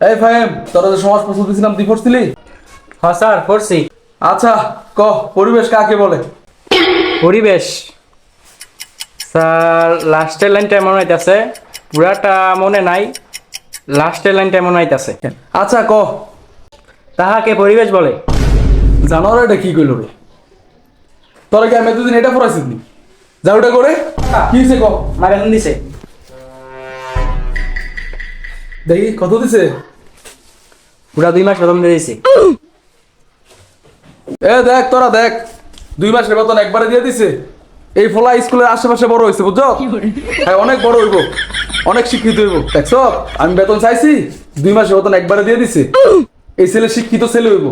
এই ফাহিম, তোরা যে সমাজ প্রশ্ন দিয়েছিলাম তুই পড়ছিলি? হ্যাঁ স্যার পড়ছি। আচ্ছা ক, পরিবেশ কাকে বলে? পরিবেশ স্যার লাস্টের লাইনটা এমন হইতাছে, পুরাটা মনে নাই, লাস্টের লাইনটা এমন হইতাছে। আচ্ছা ক। তাহাকে পরিবেশ বলে। জানোয়ার এটা কি কইল রে? তোরা কি আমি এতদিন এটা পড়াইছিস নি? যা ওটা করে কি হয়েছে ক। মারেন দিছে। দেখি কত দিছে? পুরা 2 মাস বেতন দিয়ে দিছে। এ দেখ, তোরা দেখ, 2 মাসের বেতন একবারে দিয়ে দিছে। এই ফলা স্কুলের আশেপাশে বড় হয়েছে, বুঝছো? হ্যাঁ, অনেক বড় হইব, অনেক শিক্ষিত হইব। দেখছো, আমি বেতন চাইছি, 2 মাসের বেতন একবারে দিয়ে দিছে। এই ছেলে শিক্ষিত ছেলে হইব।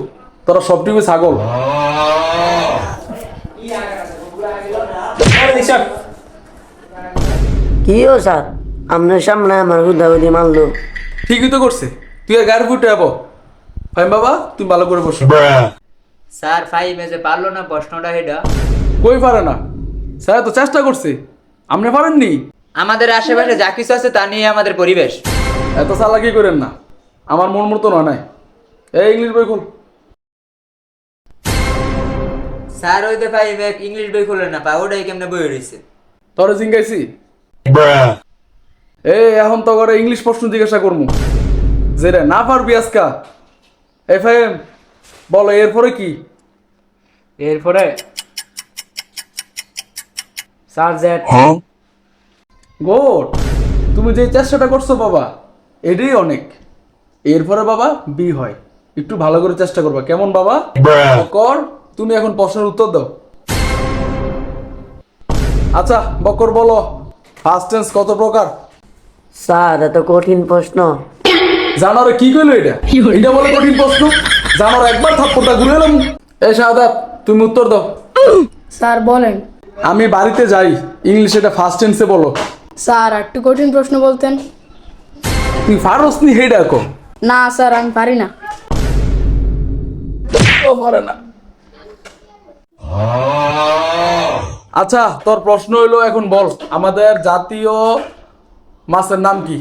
তোরা সবটিকে ছাগল। কি ও স্যার, আপনার সামনে আমার হুদাহুদি মারলো। ঠিকই তো করছে, তুই আর গাড়ি ফুটে যাবো। ফাইম বাবা, তুমি ভালো করে বসো। স্যার 5 যে পারলো না প্রশ্নটা হেডা। কই পারে না? স্যার তো চেষ্টা করছে, আপনি পারেননি। আমাদের আশেপাশে যা কিছু আছে তা নিয়ে আমাদের পরিবেশ। এত চালাকি করেন না, আমার মন মতো নয় নাই। এই ইংলিশ বই খোল। স্যার হইতে 5 ইংলিশ বই খুলে না পা, ওটাই কেমনে বই রয়েছে। তোরে জিঙ্গাইছি। এই এখন তো করে ইংলিশ প্রশ্ন জিজ্ঞাসা করবো, যেটা না পারবি আজকা। এফএম বলো, এরপরে কি? এরপরে স্যার জেড। গোড, তুমি যে চেষ্টাটা করছো বাবা, এটাই অনেক। এরপরে বাবা বি হয়, একটু ভালো করে চেষ্টা করবা, কেমন বাবা? বকর, তুমি এখন প্রশ্নের উত্তর দাও। আচ্ছা বকর বলো, ফার্স্ট টেন্স কত প্রকার? স্যার এত কঠিন প্রশ্ন। জানোরে কি কইলো এটা? এটা বলে কঠিন প্রশ্ন? জানোর একবার থাপ্পড়টা ঘুরে এলাম। এই শাহাদাত, তুমি উত্তর দাও। স্যার বলেন। আমি বাড়িতে যাই, ইংলিশে এটা ফার্স্ট টেন্সে বলো। স্যার একটু কঠিন প্রশ্ন বলতেন। তুই ফারস নি হেডা কো? না স্যার, আমি পারি না। ও পারে না। আচ্ছা, তোর প্রশ্ন হইলো এখন বল, আমাদের জাতীয় মাছের নাম কি?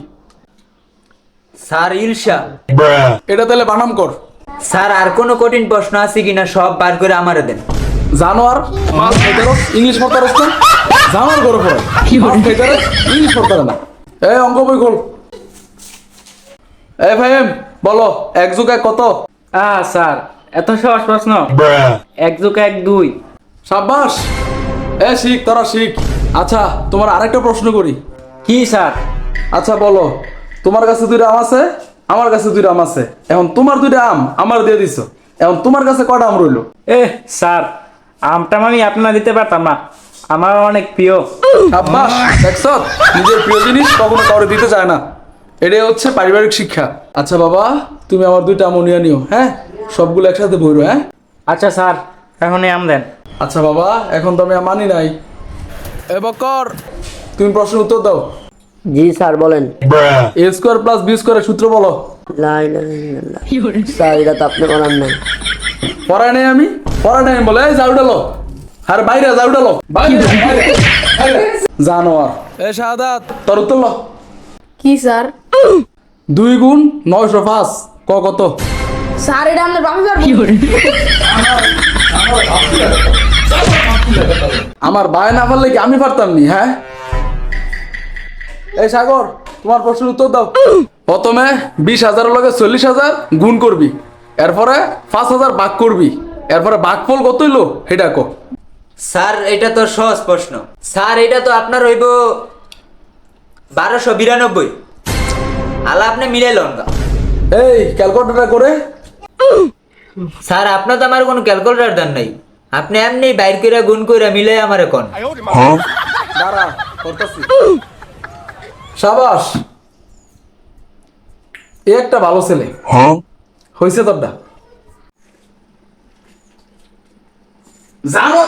স্যার ইলশা। এটা তাহলে বানাম কর। স্যার আর কোনো কঠিন প্রশ্ন আছে কিনা সব বার করে আমারে দেন। জানোয়ার মাছ খাইতে ইংলিশ পড়তে পারছ না? জানোয়ার করে পড়ে মাছ খাইতে ইংলিশ পড়তে পারে না। এই অঙ্ক বই খোল। এই ভাইম বলো, 1 + 1 কত? স্যার এত সহজ প্রশ্ন। 1 + 1 2। সাব্বাস, এ শিখ, তোরা শিখ। আচ্ছা, তোমার আরেকটা প্রশ্ন করি। কি স্যার? আচ্ছা বলো, তোমার কাছে 2টা আম আছে, আমার কাছে 2টা আম আছে। এখন তোমার 2টা আম আমার দিয়ে দিছো, এখন তোমার কাছে কয়টা আম রইলো? স্যার আমটা আমি আপনার দিতে পারতাম না, আমার অনেক প্রিয়। সাব্বাস, দেখছো, নিজের প্রিয় জিনিস কখনো কাউকে দিতে চায় না, এটাই হচ্ছে পারিবারিক শিক্ষা। আচ্ছা বাবা, তুমি আমার 2টা আম নিয়ে নিও, হ্যাঁ? সবগুলো একসাথে বইরো, হ্যাঁ? আচ্ছা স্যার, এখনই আম দেন। আচ্ছা বাবা, এখন তো আমি মানি নাই। এ বকর, তুমি প্রশ্নের উত্তর দাও। জি স্যার বলেন। a² + b² এর সূত্র বলো। লা ইলাহা ইল্লাল্লাহ। স্যার এটা তো আপনি বলার নাই। পড়ায় নাই আমি, পড়ায় নাই বলে যাও ডালো। আর বাইরে যাও ডালো, বাইরে বাইরে। জানোয়ার। এ শাহাদাত, তোর উত্তর লো। কি স্যার? 2 × 905 কত? স্যার এটা আপনার বাপি পারবো। আমার ভাই না পারলে কি আমি পারতাম নি? হ্যাঁ, এই সাগর, তোমার প্রশ্নের উত্তর দাও। প্রথমে 20,000 লগে 40,000 গুণ করবি, এরপরে 5,000 ভাগ করবি, এরপরে ভাগফল কত হইলো সেটা কো। স্যার এটা তো সহজ প্রশ্ন। স্যার এটা তো আপনার হইব 1292। আলা আপনি মিলাইলন গা। এই ক্যালকুলেটরটা করে। স্যার আপনার তো আমার কোনো ক্যালকুলেটর দেন নাই, আপনি এমনি বাইর করে গুণ করে মিলাই আমারে কোন। দাঁড়া, করতেছি। সাবাস, এ একটা ভালো ছেলে। হয়েছে তোরটা। জানো